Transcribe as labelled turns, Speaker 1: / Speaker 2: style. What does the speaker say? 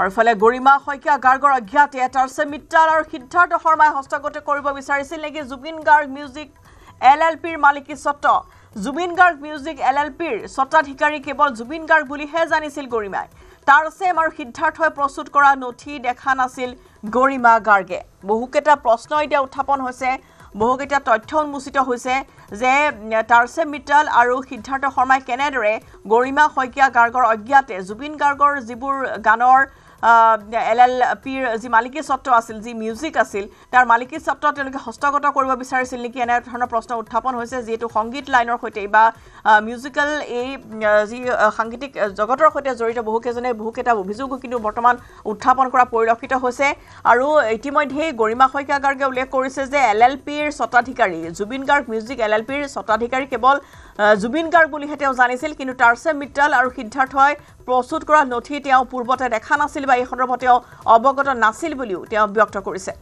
Speaker 1: আৰু ইফালে গৰিমা শইকীয়া গাৰ্গৰ অজ্ঞাতে টাৰ্ছে মিট্টাল আৰু সিদ্ধাৰ্থ শৰ্মাই হস্তগত কৰিব বিচাৰিছিল নেকি জুবিন গাৰ্গ মিউজিক LLPৰ মালিকী স্বত্ব জুবিন গাৰ্গ মিউজিক LLPৰ স্বত্বাধিকাৰী কেৱল জুবিন গাৰ্গ বুলিহে জানিছিল গৰিমাই টাৰ্ছেম আৰু সিদ্ধাৰ্থই প্ৰস্তুত কৰা নথি দেখা নাছিল গৰিমা গাৰ্গে বহুকেইটা প্ৰশ্ন এতিয়া উত্থাপন হৈছে বহুকেইটা তথ্য উন্মোচিত হৈছে যে টাৰ্ছে মিট্টাল আৰু সিদ্ধাৰ্থ শৰ্মাই কেনেদৰে গৰিমা শইকীয়া গাৰ্গৰ অজ্ঞাতে জুবিন গাৰ্গৰ যিবোৰ গানৰ LLPৰ যি মালিকী স্বত্ব আছিল যি মিউজিক আছিল তাৰ মালিকী স্বত্ব তেওঁলোকে হস্তগত কৰিব বিচাৰিছিল নেকি এনে ধৰণৰ প্ৰশ্ন উত্থাপন হৈছে যেটো সংগীত লাইনৰ সৈতে বা মিউজিক্যাল এই যি সাংগীতিক জগতৰ সৈতে জড়িত বহুকেইটা অভিযোগ কিন্তু বৰ্তমান উত্থাপন কৰা পৰিলক্ষিত হৈছে আৰু ইতিমধ্যে গৰিমা শইকীয়া গাৰ্গে উল্লেখ কৰিছে যে LLPৰ স্বত্বাধিকাৰী জুবিন গাৰ্গ মিউজিক LLPৰ স্বত্বাধিকাৰী কেৱল জুবিন গাৰ্গ বুলিহে তেওঁ জানিছিল কিন্তু টাৰ্ছে মিট্টাল আৰু সিদ্ধাৰ্থই প্ৰস্তুত কৰা নথি তেওঁ পূৰ্বতে দেখা নাছিল বা এই সন্দৰ্ভত তেওঁ অৱগত নাছিল বুলিও তেওঁ ব্যক্ত কৰিছে